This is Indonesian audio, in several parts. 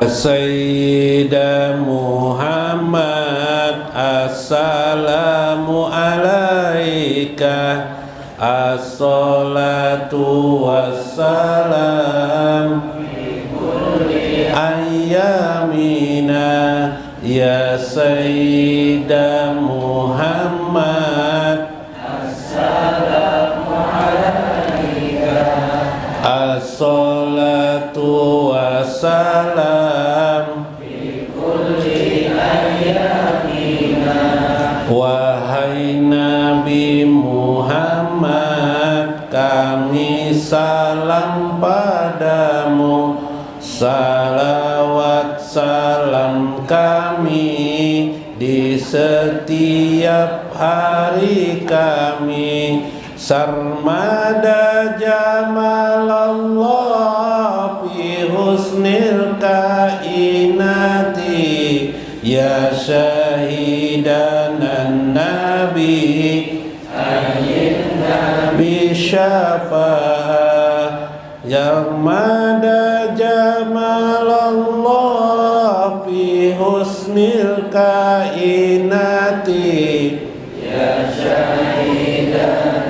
Sayyida Muhammad, assalamu alaika, as-salatu wassalam ayyamina ya Sayyida Muhammad, assalamu alaika, as-salatu wassalam fi kulli ayyamina. Wahai Nabi Muhammad, kami salam padamu, salawat salam kami di setiap hari kami. Sarmada jamalallah fi husnil kainati, ya syahidan nabi ayyidna bi syafa'ah. Sarmada jamalallah fi husnil kainati, ya syahidan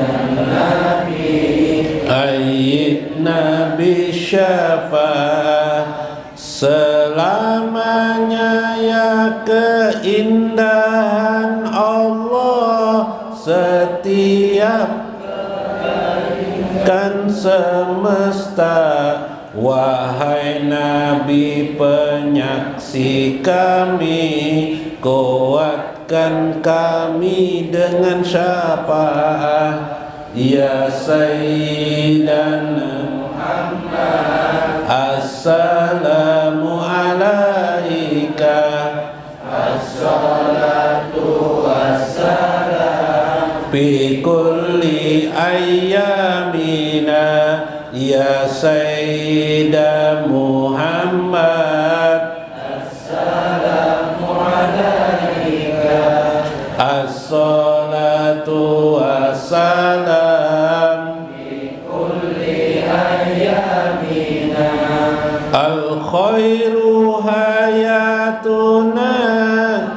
ayyidna bi syafa'ah. Selamanya ya keindahan Allah, setiap kan semesta. Wahai Nabi penyaksi kami, kuatkan kami dengan syafaat. Ya Sayyidana Muhammad, assalamu alaika, as-salatu wassalam fi kulli ayyamina. Ya Sayyida Muhammad, assalamu alaika, as-salatu wassalam fi kulli ayyamina. Al-khairu hayatuna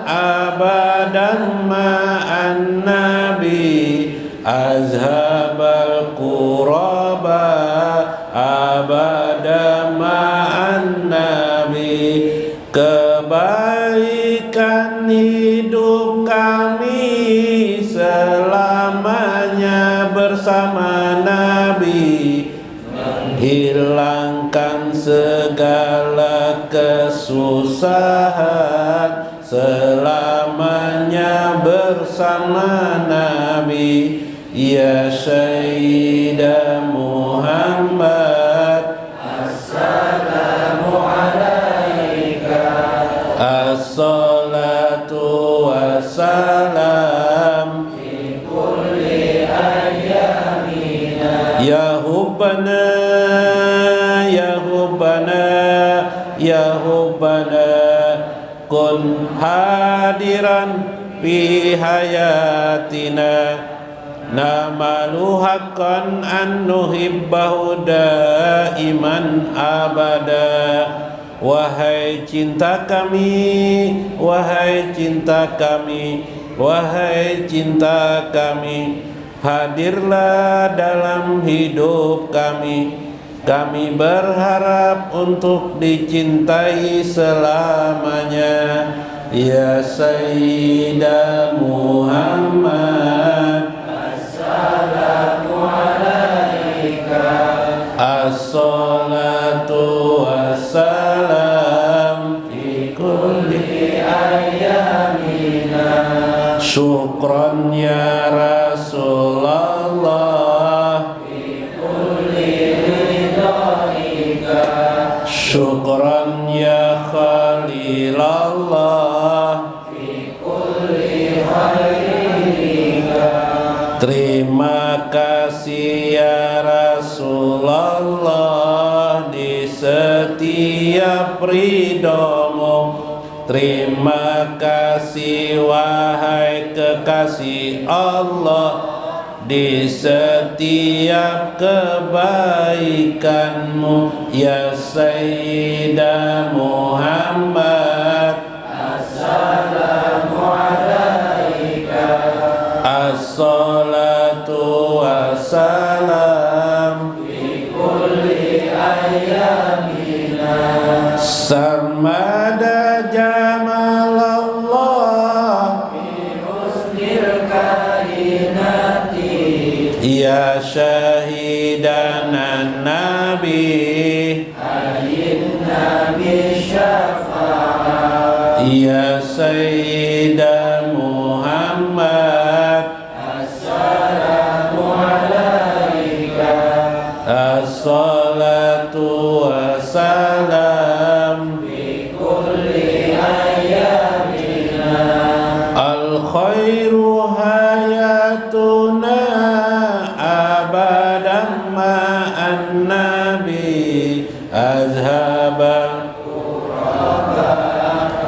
abadan ma'an nabi, azhabal quraba abada ma'an nabi. Kebaikan hidup kami selamanya bersama Nabi, menghilangkan segala kesusahan selamanya bersama Nabi. Ya Sayyida Muhammad, assalamu alaika, as-salatu wassalam fi kulli ayyamina. Ya Hubbana, ya Hubbana, ya Hubbana, kun hadiran fi hayatina, namalu haqqan an nuhibbahu daiman abada. Wahai cinta kami, wahai cinta kami, wahai cinta kami, hadirlah dalam hidup kami. Kami berharap untuk dicintai selamanya. Ya Sayyida Muhammad, assalamu alaika, as-salatu wassalam fi kulli ayyamina. Syukran ya Rasulullah fi kulli ridhaika, syukran ya Khalilallah fi kulli khairika. Terima kasih ya Rasulullah di setiap ridhomu. Terima kasih wahai kekasih Allah di setiap kebaikanmu ya Sayyida Muhammad. Assalamu alaika. As-salatu wassalam fi kulli ayyamina sarmada jamalallah fi husnil kainati ya syahidan nabi ayin nabi syafa'ah ya Sayyida Muhammad. Assalamu alaika. As-salatu wassalam fi kulli ayyamina al-khairu hayatuna abadan ma'an nabi azhabal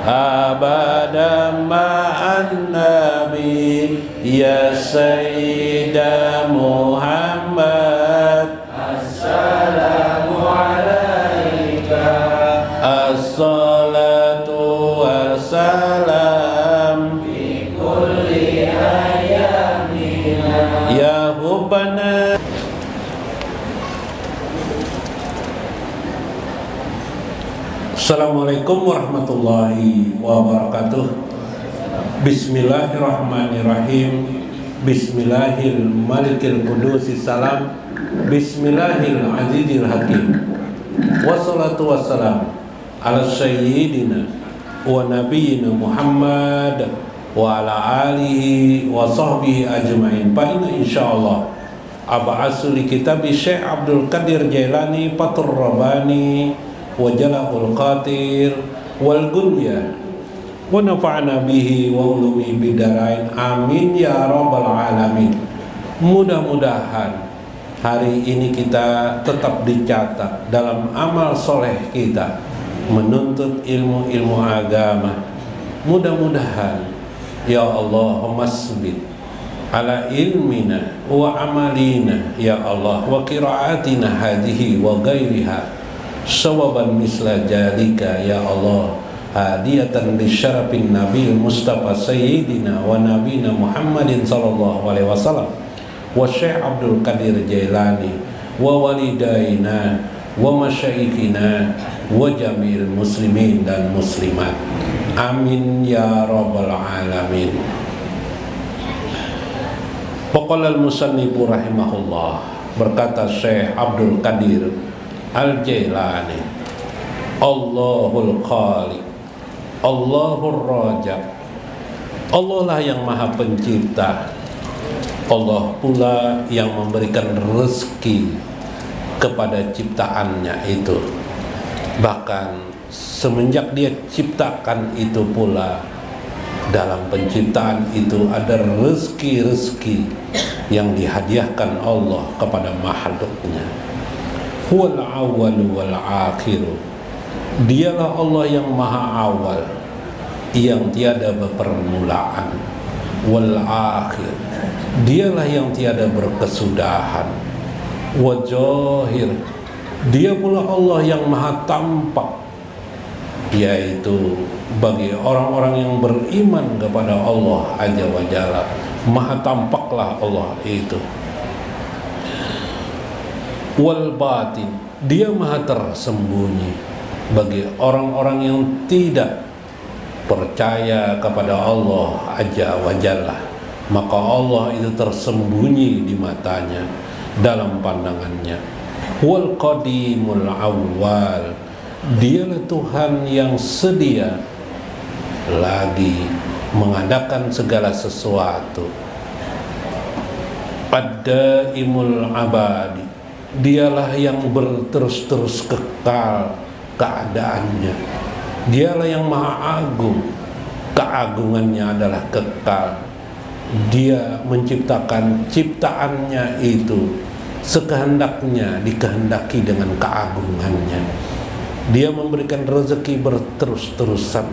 abadan ma'an nabi ya Sayyida Muhammad. Assalamu alaika. As-salatu wassalam fi kulli ayyamina ya hubbana. Assalamualaikum warahmatullahi wabarakatuh. Bismillahirrahmanirrahim. Bismillahil malikil qudusis salam. Bismillahil azizil hakim. Wassalatu wassalam ala sayyidina wa nabiyyina Muhammad wa ala alihi wa sahbihi ajma'in. Fa inna insyaallah ab'asu li kitabi Syekh Abdul Qadir Jailani Fathur Rabbani wa Jala'ul Qatir wal Gunya wa nafa'na bihi wa ulumi bidarain amin ya rabbal alamin. Mudah-mudahan hari ini kita tetap dicatat dalam amal soleh kita menuntut ilmu-ilmu agama. Mudah-mudahan ya Allahumma masbit ala ilmina wa amalina ya Allah wa qiraatina hadhihi wa ghairiha sawaban misla jalika ya Allah hadiyatan li syarafin nabil mustafa sayyidina wa nabina Muhammadin sallallahu alaihi wasallam wa Syekh Abdul Qadir Jailani wa walidaina wa masyayikhina wa jami'il muslimin dan muslimat amin ya rabbal alamin. Faqala al-musannifu rahimahullah, berkata Syekh Abdul Qadir Al-Jailani, Allahul Khaliq, Allahur Raja. Allah lah yang maha pencipta. Allah pula yang memberikan rezeki kepada ciptaannya itu. Bahkan semenjak dia ciptakan itu pula, dalam penciptaan itu ada rezeki-rezeki yang dihadiahkan Allah kepada makhluknya. Huwal awwalu wal akhiru. Dialah Allah yang maha awal, yang tiada permulaan. Wal akhir. Dialah yang tiada berkesudahan. Wajahir. Dia pula Allah yang maha tampak, yaitu bagi orang-orang yang beriman kepada Allah Azza wa Jalla, maha tampaklah Allah itu. Wal batin, dia maha tersembunyi bagi orang-orang yang tidak percaya kepada Allah Azza wa Jalla, maka Allah itu tersembunyi di matanya, dalam pandangannya. Wal qadimul awwal, dialah Tuhan yang sedia lagi mengadakan segala sesuatu. Ad-daimul abadi, dialah yang berterus-terus kekal keadaannya. Dialah yang maha agung, keagungannya adalah kekal. Dia menciptakan ciptaannya itu sekehendaknya, dikehendaki dengan keagungannya. Dia memberikan rezeki berterus-terusan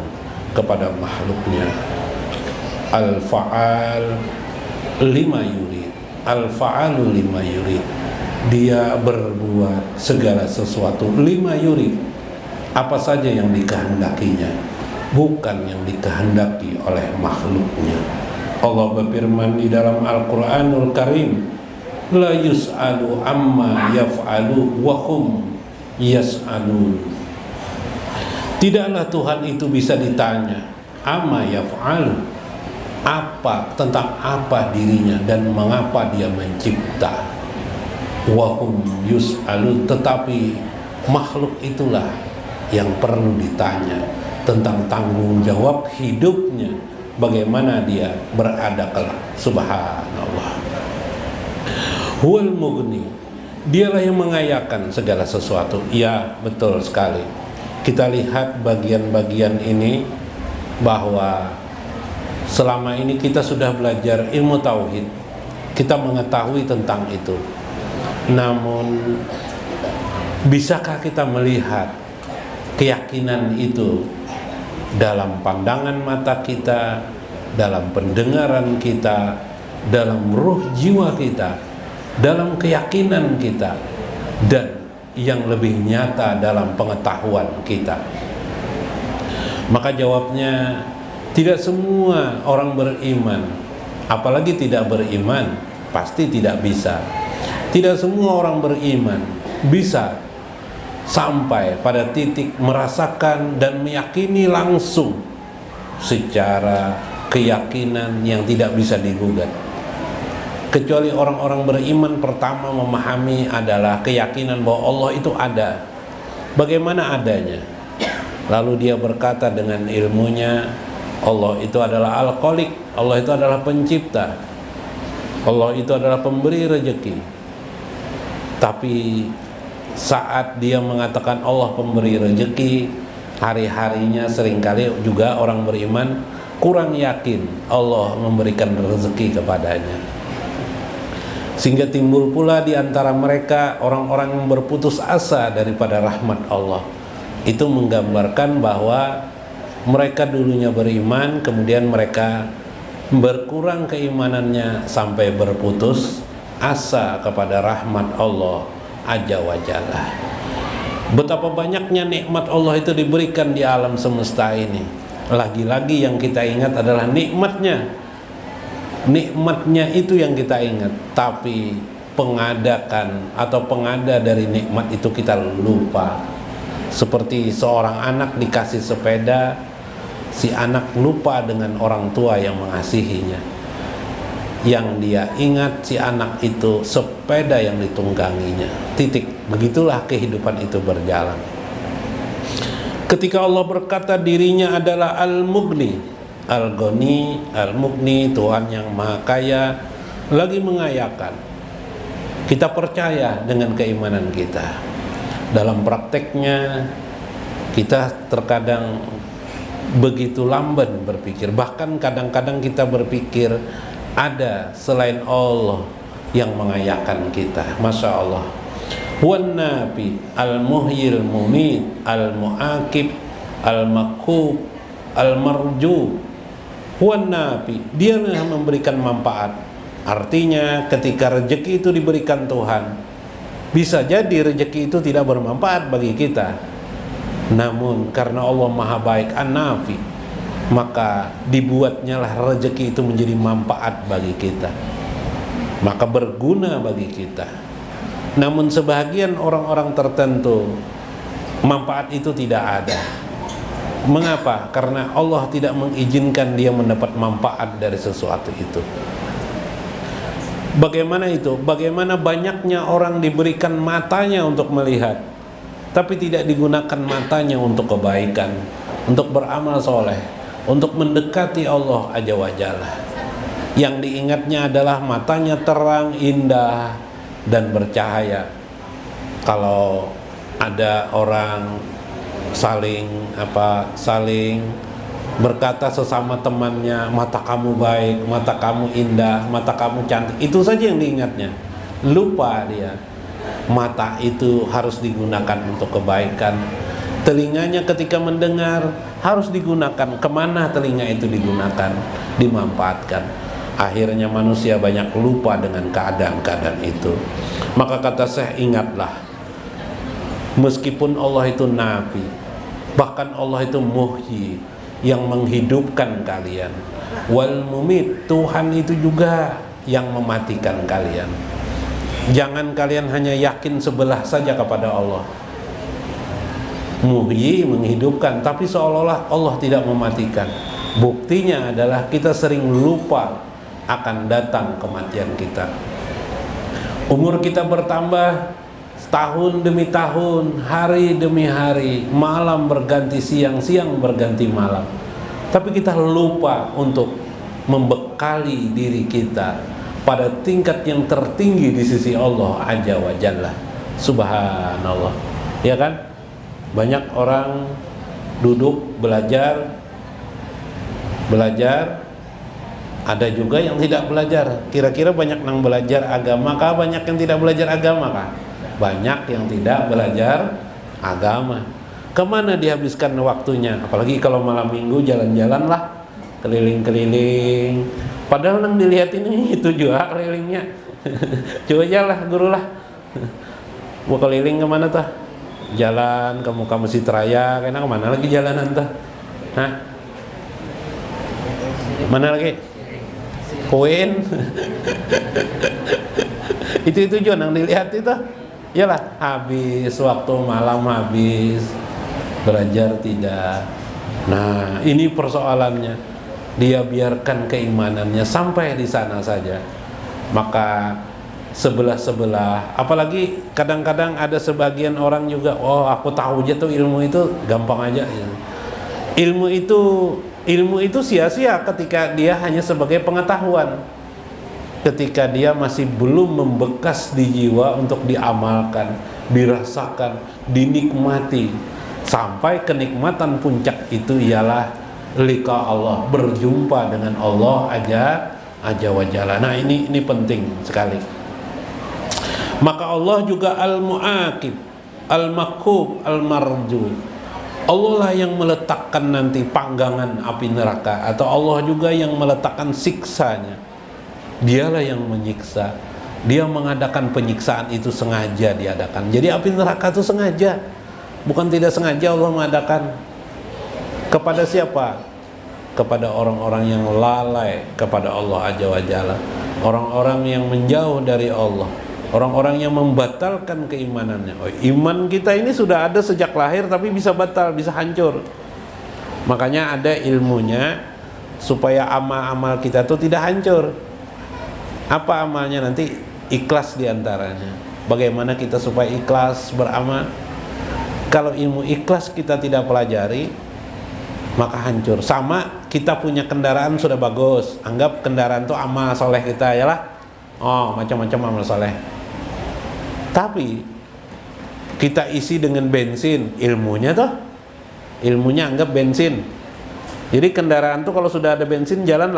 kepada makhluknya. Al-fa'al lima yurid, al-fa'alu lima yurid. Dia berbuat segala sesuatu lima yurid, apa saja yang dikehendakinya, bukan yang dikehendaki oleh makhluknya. Allah berfirman di dalam Al-Qur'anul Karim, la yus'alu amma yaf'alu wa hum yas'alun. Tidaklah Tuhan itu bisa ditanya amma yaf'alu, apa, tentang apa dirinya dan mengapa dia mencipta. Wa hum yus'alun, tetapi makhluk itulah yang perlu ditanya tentang tanggung jawab hidupnya, bagaimana dia berada kelak. Subhanallah. Huwal mughni, dialah yang mengayakan segala sesuatu. Ya, betul sekali. Kita lihat bagian-bagian ini, bahwa selama ini kita sudah belajar ilmu tauhid, kita mengetahui tentang itu. Namun bisakah kita melihat keyakinan itu dalam pandangan mata kita, dalam pendengaran kita, dalam ruh jiwa kita, dalam keyakinan kita, dan yang lebih nyata dalam pengetahuan kita? Maka jawabnya, tidak semua orang beriman, apalagi tidak beriman, pasti tidak bisa. Tidak semua orang beriman bisa sampai pada titik merasakan dan meyakini langsung secara keyakinan yang tidak bisa digugat. Kecuali orang-orang beriman pertama memahami adalah keyakinan bahwa Allah itu ada. Bagaimana adanya? Lalu dia berkata dengan ilmunya, Allah itu adalah Al-Khaliq, Allah itu adalah pencipta, Allah itu adalah pemberi rezeki. Tapi saat dia mengatakan Allah pemberi rezeki, hari-harinya seringkali juga orang beriman kurang yakin Allah memberikan rezeki kepadanya. Sehingga timbul pula di antara mereka orang-orang yang berputus asa daripada rahmat Allah. Itu menggambarkan bahwa mereka dulunya beriman, kemudian mereka berkurang keimanannya sampai berputus asa kepada rahmat Allah Azza wa Jalla. Betapa banyaknya nikmat Allah itu diberikan di alam semesta ini. Lagi-lagi yang kita ingat adalah nikmatnya. Nikmatnya itu yang kita ingat, tapi pengadakan atau pengada dari nikmat itu kita lupa. Seperti seorang anak dikasih sepeda, si anak lupa dengan orang tua yang mengasihinya. Yang dia ingat si anak itu sepeda yang ditungganginya. Titik. Begitulah kehidupan itu berjalan. Ketika Allah berkata dirinya adalah Al-Mughni, Al-Ghani, Al-Mughni, Tuhan yang Maha Kaya, lagi mengayakan, kita percaya dengan keimanan kita. Dalam prakteknya kita terkadang begitu lamban berpikir. Bahkan kadang-kadang kita berpikir ada selain Allah yang mengayakan kita. Masya Allah. Wan nabi al-muhyil mumit al-mu'akib al-makhub al-marju. Wan nabi, dia yang memberikan manfaat. Artinya ketika rezeki itu diberikan Tuhan, bisa jadi rezeki itu tidak bermanfaat bagi kita. Namun karena Allah Maha Baik An-Nafi, maka dibuatnya lah rezeki itu menjadi manfaat bagi kita, maka berguna bagi kita. Namun sebagian orang-orang tertentu manfaat itu tidak ada. Mengapa? Karena Allah tidak mengizinkan dia mendapat manfaat dari sesuatu itu. Bagaimana itu? Bagaimana banyaknya orang diberikan matanya untuk melihat, tapi tidak digunakan matanya untuk kebaikan, untuk beramal soleh, untuk mendekati Allah Azza wa Jalla. Yang diingatnya adalah matanya terang, indah, dan bercahaya. Kalau ada orang saling berkata sesama temannya, mata kamu baik, mata kamu indah, mata kamu cantik, itu saja yang diingatnya. Lupa dia, mata itu harus digunakan untuk kebaikan. Telinganya ketika mendengar harus digunakan. Kemana telinga itu digunakan, dimanfaatkan. Akhirnya manusia banyak lupa dengan keadaan-keadaan itu. Maka kata Syekh, ingatlah, meskipun Allah itu nabi, bahkan Allah itu muhyi, yang menghidupkan kalian, wal mumit, Tuhan itu juga yang mematikan kalian. Jangan kalian hanya yakin sebelah saja kepada Allah, muhyi, menghidupkan, tapi seolah-olah Allah tidak mematikan. Buktinya adalah kita sering lupa akan datang kematian kita. Umur kita bertambah tahun demi tahun, hari demi hari, malam berganti siang, siang berganti malam. Tapi kita lupa untuk membekali diri kita pada tingkat yang tertinggi di sisi Allah Azza wa Jalla. Subhanallah. Ya kan? Banyak orang duduk belajar, ada juga yang tidak belajar. Kira-kira banyak yang belajar agama kah? Banyak yang tidak belajar agama kah? Banyak yang tidak belajar agama. Kemana dihabiskan waktunya? Apalagi kalau malam minggu jalan-jalan lah, keliling-keliling. Padahal yang dilihat ini itu juga kelilingnya. Coba aja lah guru lah. Mau keliling kemana tuh? Jalan ke muka Masjid Raya, kena kemana lagi jalanan tuh? Hah? Mana lagi? Koin. itu juga yang dilihat itu. Yalah, habis waktu malam, habis belajar tidak. Nah, ini persoalannya. Dia biarkan keimanannya sampai di sana saja. Maka sebelah-sebelah, apalagi kadang-kadang ada sebagian orang juga, oh aku tahu aja tuh ilmu itu gampang aja. Ilmu itu sia-sia ketika dia hanya sebagai pengetahuan, ketika dia masih belum membekas di jiwa untuk diamalkan, dirasakan, dinikmati. Sampai kenikmatan puncak itu ialah liqa Allah, berjumpa dengan Allah Azza wa Jalla. Nah, ini penting sekali. Maka Allah juga al-mu'aqib, al-maqub, al-marju. Allah lah yang meletakkan nanti panggangan api neraka, atau Allah juga yang meletakkan siksanya. Dialah yang menyiksa. Dia mengadakan penyiksaan itu sengaja diadakan. Jadi api neraka itu sengaja, bukan tidak sengaja Allah mengadakan. Kepada siapa? Kepada orang-orang yang lalai kepada Allah Azza wa Jalla, orang-orang yang menjauh dari Allah, orang-orang yang membatalkan keimanannya. Oh, iman kita ini sudah ada sejak lahir, tapi bisa batal, bisa hancur. Makanya ada ilmunya supaya amal-amal kita itu tidak hancur. Apa amalnya nanti? Ikhlas diantaranya. Bagaimana kita supaya ikhlas beramal? Kalau ilmu ikhlas kita tidak pelajari, maka hancur. Sama kita punya kendaraan sudah bagus, anggap kendaraan itu amal soleh kita, ya lah. Oh, macam-macam amal soleh. Tapi kita isi dengan bensin, ilmunya anggap bensin. Jadi kendaraan tuh kalau sudah ada bensin jalan.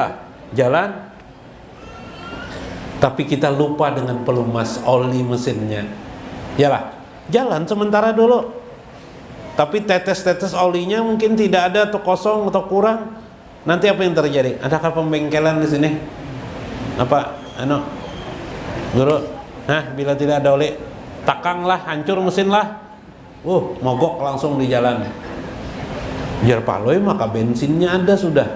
Tapi kita lupa dengan pelumas oli mesinnya. Yalah, jalan sementara dulu. Tapi tetes-tetes olinya mungkin tidak ada atau kosong atau kurang. Nanti apa yang terjadi? Adakah pembengkelan di sini? Apa? Guru? Bila tidak ada oli, takanglah, hancur mesin lah. Mogok langsung di jalan. Biar paloi maka bensinnya ada sudah.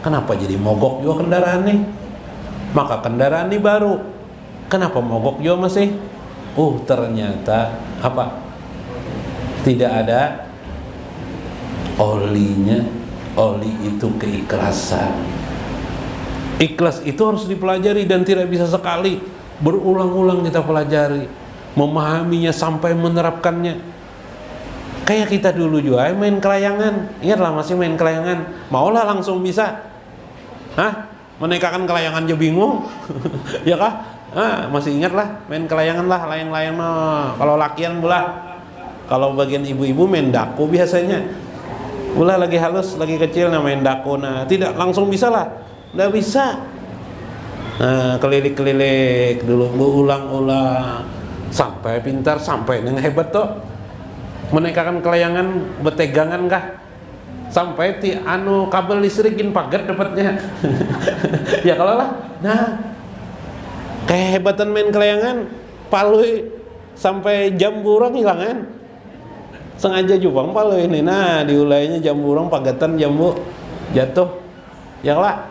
Kenapa jadi mogok juga kendaraan nih? Maka kendaraan ini baru. Kenapa mogok juga masih? Ternyata apa? Tidak ada olinya. Oli itu keikhlasan. Ikhlas itu harus dipelajari dan tidak bisa sekali. Berulang-ulang kita pelajari, memahaminya sampai menerapkannya. Kayak kita dulu juga main kelayangan. Ingatlah masih main kelayangan, maulah langsung bisa. Menaikkan kelayangan aja bingung. Ya kah? Masih ingat lah main kelayangan lah, layang-layang kalau lakian belah. Kalau bagian ibu-ibu main daku biasanya. Belah lagi halus, lagi kecil main daku. Tidak langsung bisa lah. Nggak bisa. Kelilik-kelilik dulu, berulang-ulang sampai pintar, sampai yang hebat tuh. Menaikkan kelayangan betegangan kah? sampai ti anu kabel listrikin paget dapatnya. Ya kalau lah. Nah, kehebatan main kelayangan palui sampai jambu urang hilangan. Sengaja jupang palui ini. Nah, diulainya jambu urang pagetan jambu jatuh. Ya lah.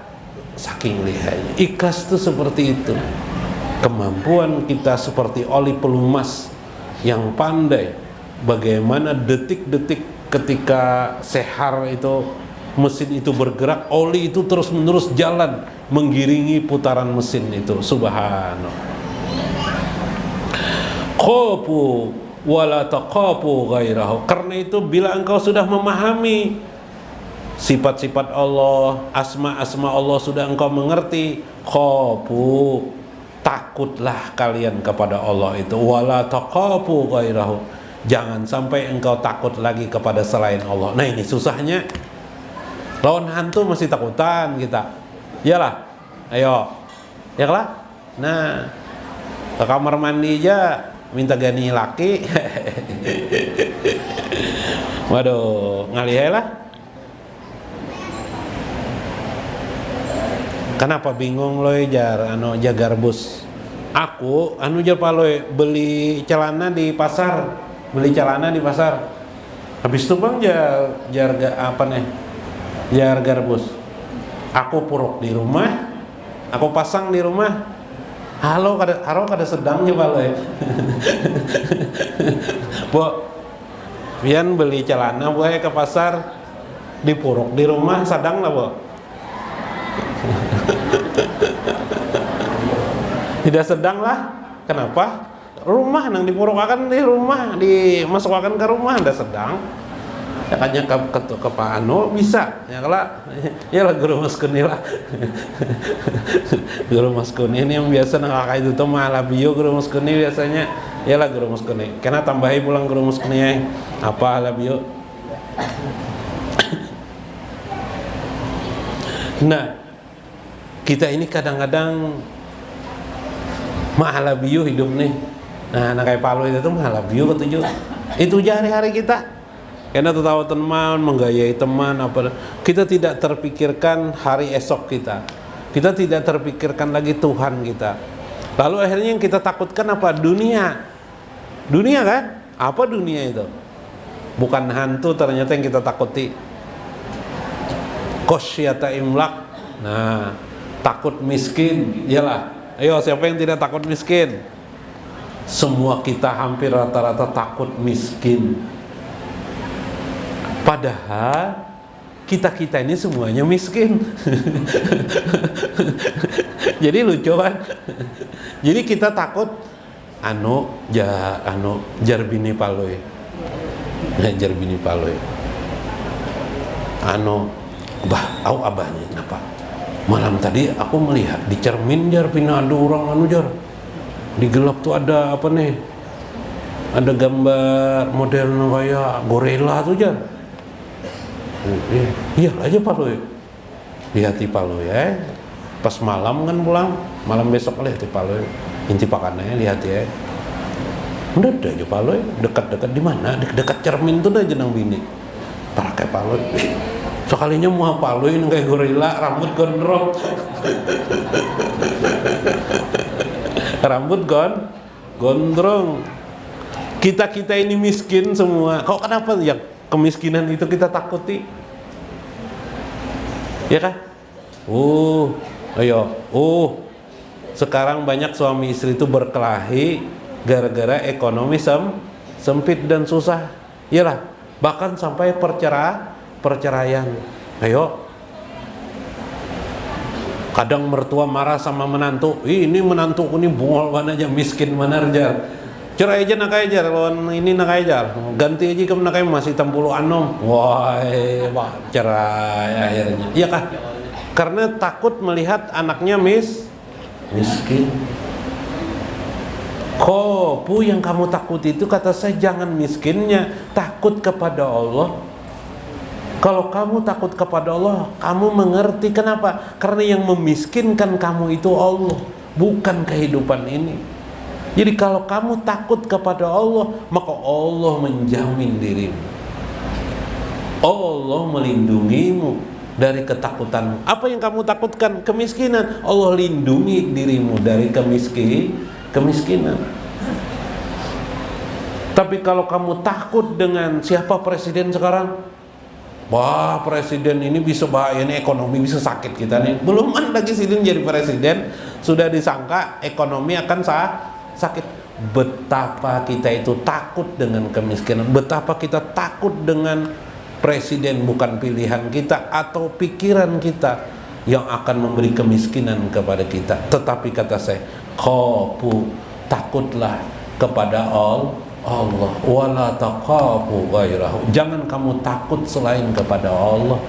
Saking lihainya. Ikhlas itu seperti itu. Kemampuan kita seperti oli pelumas yang pandai. Bagaimana detik-detik ketika sehar itu, mesin itu bergerak, oli itu terus menerus jalan mengiringi putaran mesin itu. Subhanallah. Qafu wala taqafu ghairahu. Karena itu bila engkau sudah memahami sifat-sifat Allah, asma-asma Allah sudah engkau mengerti, qafu, takutlah kalian kepada Allah itu, wala taqafu ghairahu. Jangan sampai engkau takut lagi kepada selain Allah. Nah ini susahnya. Lawan hantu masih takutan kita. Iyalah. Ayo. Ya lah. Nah, ke kamar mandi aja minta gani laki. Waduh, ngalih lah. Kenapa bingung lo jar anu jagar bus? Aku anu jar paloy beli celana di pasar. Beli celana di pasar. Habis itu bang jar apa nih? Jar garbus. Aku puruk di rumah. Aku pasang di rumah. Halo kada sedangnya paloy. Bu, pian beli celana buaya ke pasar dipuruk di rumah sadang lah bu. Tidak sedang lah. Kenapa? Rumah nang dipurukakan di rumah, dimasukkan ke rumah anda sedang. Ya kanya ke Pak Anu bisa. Ya kalau ya lah guru Mas Kuni lah. Guru Mas Kuni ini yang biasa nang kakak itu tuh malah bio guru Mas Kuni biasanya. Ya lah guru Mas Kuni. Karena tambahi pulang guru Mas Kuni apa lah bio. Nah, kita ini kadang-kadang mahalabiyu hidup nih. Nah, kayak Palu itu tuh mahalabiyu ketujuh. Itu hari-hari kita. Karena tertawa teman, menggayai teman apa. Kita tidak terpikirkan hari esok kita. Kita tidak terpikirkan lagi Tuhan kita. Lalu akhirnya yang kita takutkan apa? Dunia. Dunia kan? Apa dunia itu? Bukan hantu ternyata yang kita takuti. Khosyata imlak. Nah, takut miskin. Iyalah. Ayo, siapa yang tidak takut miskin? Semua kita hampir rata-rata takut miskin. Padahal kita ini semuanya miskin. Jadi lucu kan? Jadi kita takut jarbini paloy. Nah, jarbini paloy. Au abahnya kenapa? Malam tadi aku melihat di cermin jar pina ada orang jar. Di gelap tuh ada apa nih? Ada gambar model kayak gorila tuh jar. Iya aja Palu. Lihat di Palu ya. Pas malam kan pulang, malam besok lihat di Palu. Inti pakannya lihat ya. Udah aja Palu, dekat-dekat di mana? Dekat cermin tuh udah jenang bini. Pakai Palu. Sekalinya mau Palu ini kayak gorila, rambut gondrong. Rambut gondrong. Kita ini miskin semua. Kok kenapa ya kemiskinan itu kita takuti? Ya kan? Sekarang banyak suami istri itu berkelahi gara-gara ekonomi sempit dan susah. Iyalah, bahkan sampai perceraian. Ayo. Kadang mertua marah sama menantu. Ini menantuku ini bungol mana aja, miskin mana aja. Cerai aja nak aja, lawan ini nak aja. Ganti aja kamu nak masih 60 Wah, cerai akhirnya. Iya kah? Karena takut melihat anaknya miskin. Khofu yang kamu takut itu kata saya jangan miskinnya, takut kepada Allah. Kalau kamu takut kepada Allah, kamu mengerti kenapa? Karena yang memiskinkan kamu itu Allah, bukan kehidupan ini. Jadi kalau kamu takut kepada Allah, maka Allah menjamin dirimu. Allah melindungimu dari ketakutanmu. Apa yang kamu takutkan? Kemiskinan. Allah lindungi dirimu dari kemiskinan. Tapi kalau kamu takut dengan siapa presiden sekarang, wah presiden ini bisa bahaya nih, ekonomi bisa sakit kita nih. Belum lagi sini jadi presiden, sudah disangka ekonomi akan sakit. Betapa kita itu takut dengan kemiskinan, betapa kita takut dengan presiden bukan pilihan kita atau pikiran kita yang akan memberi kemiskinan kepada kita. Tetapi kata saya, khafu, takutlah kepada Allah, wala taqafu ghairahu. Jangan kamu takut selain kepada Allah,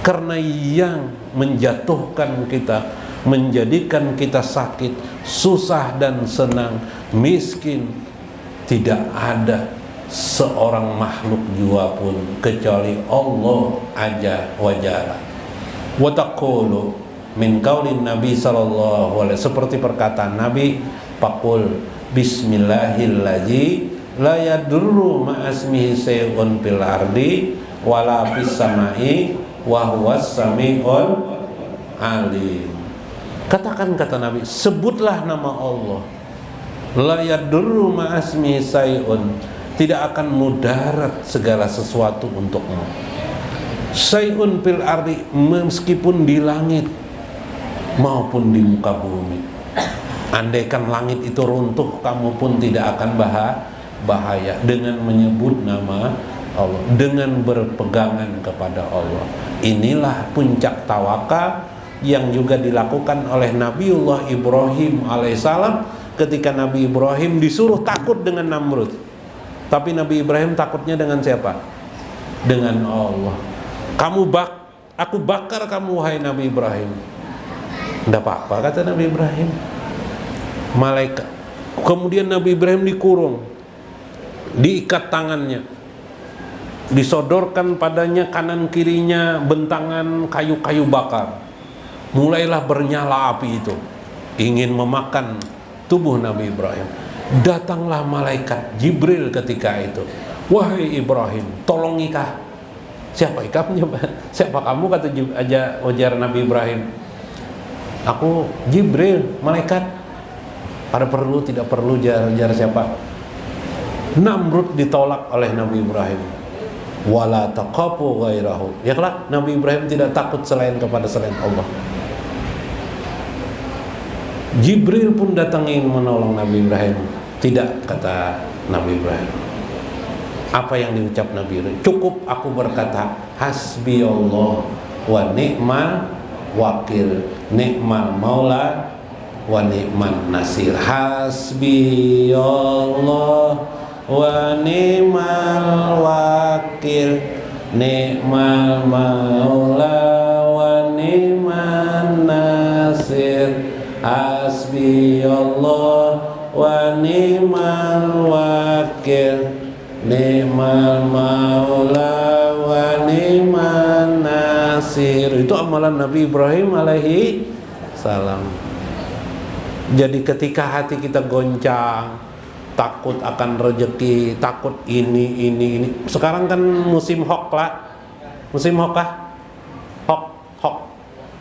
karena yang menjatuhkan kita, menjadikan kita sakit, susah dan senang, miskin, tidak ada seorang makhluk jua pun kecuali Allah aja wajalla. Wa taqulu min qaulin Nabi sallallahu alaihi, seperti perkataan Nabi, faqul bismillahilladzi la yadurru ma'asmihi say'un fil ardi wala fis samai wa huwas samiul alim. Katakan, kata Nabi, sebutlah nama Allah, la yadurru ma'asmihi say'un, tidak akan mudarat segala sesuatu untukmu. Say'un fil ardi, meskipun di langit maupun di muka bumi. Andaikan langit itu runtuh, kamu pun tidak akan bahaya dengan menyebut nama Allah, dengan berpegangan kepada Allah. Inilah puncak tawakal yang juga dilakukan oleh Nabiullah Ibrahim alaihissalam ketika Nabi Ibrahim disuruh takut dengan Namrud. Tapi Nabi Ibrahim takutnya dengan siapa? Dengan Allah. Aku bakar kamu wahai Nabi Ibrahim. Tidak apa-apa kata Nabi Ibrahim. Malaikat. Kemudian Nabi Ibrahim dikurung, diikat tangannya, disodorkan padanya kanan kirinya bentangan kayu-kayu bakar. Mulailah bernyala api itu, ingin memakan tubuh Nabi Ibrahim. Datanglah malaikat Jibril ketika itu. Wahai Ibrahim, tolong ikah. Siapa ikahnya? Siapa kamu? Kata aja ujar Nabi Ibrahim. Aku Jibril, malaikat. Ada perlu tidak perlu jar siapa? Namrud ditolak oleh Nabi Ibrahim. Wala taqafu ghairahu. Ya kelak Nabi Ibrahim tidak takut selain Allah. Jibril pun datang ingin menolong Nabi Ibrahim. Tidak, kata Nabi Ibrahim. Apa yang diucap Nabi Ibrahim? Cukup aku berkata hasbi Allah wa ni'mal wakil, ni'mal maula wa ni'man nasir. Hasbi Allah wa ni'mal wakil, ni'mal maula wa ni'man nasir. Hasbi Allah wa ni'mal wakil, ni'mal maula wa ni'man nasir. Itu amalan Nabi Ibrahim alaihi salam. Jadi ketika hati kita goncang, takut akan rezeki, takut ini. Sekarang kan musim hoak lah. Musim hoak kah?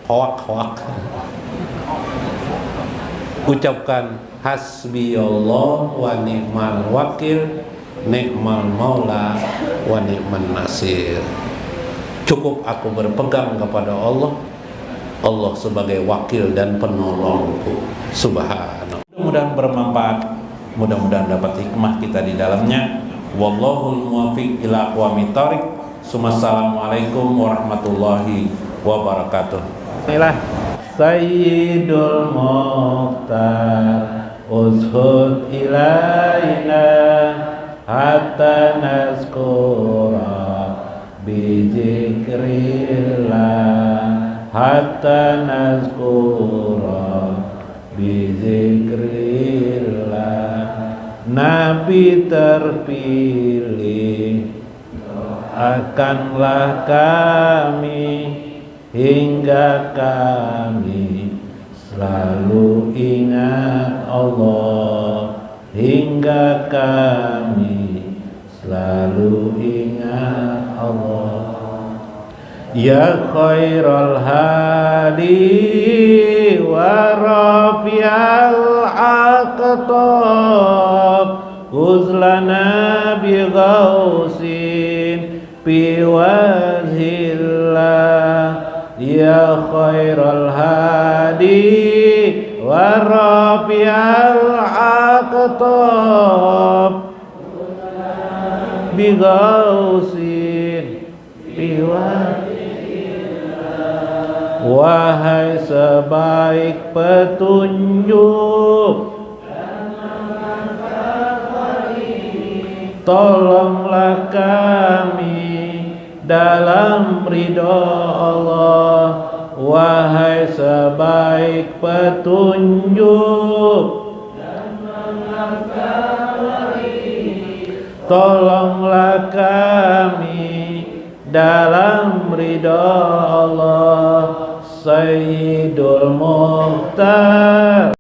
Hoak. Ucapkan hasbi Allah wa ni'mal wakil, ni'mal maula wa ni'man nasir. Cukup aku berpegang kepada Allah, Allah sebagai wakil dan penolongku. Subhanallah. Mudah-mudahan bermanfaat, mudah-mudahan dapat hikmah kita di dalamnya. Wallahul muwaffiq ila aqwamit thoriq. Assalamualaikum warahmatullahi wabarakatuh. Inilah Sayyidul Mukhtar ushud ilaina hatta nazkura bizikrillah, hatta nazkura bizikrillah. Nabi terpilih, doakanlah kami hingga kami selalu ingat Allah, hingga kami selalu ingat Allah. Ya khairal hadi wa rafi'al aqtab uzlana bi ghausin bi wajhillah. Ya khairal hadi wa rafi'al aqtab bi ghausin bi wajhillah. Wahai sebaik petunjuk, tolonglah kami dalam ridho Allah. Wahai sebaik petunjuk, tolonglah kami dalam ridho Allah. Sayyidul Mukhtar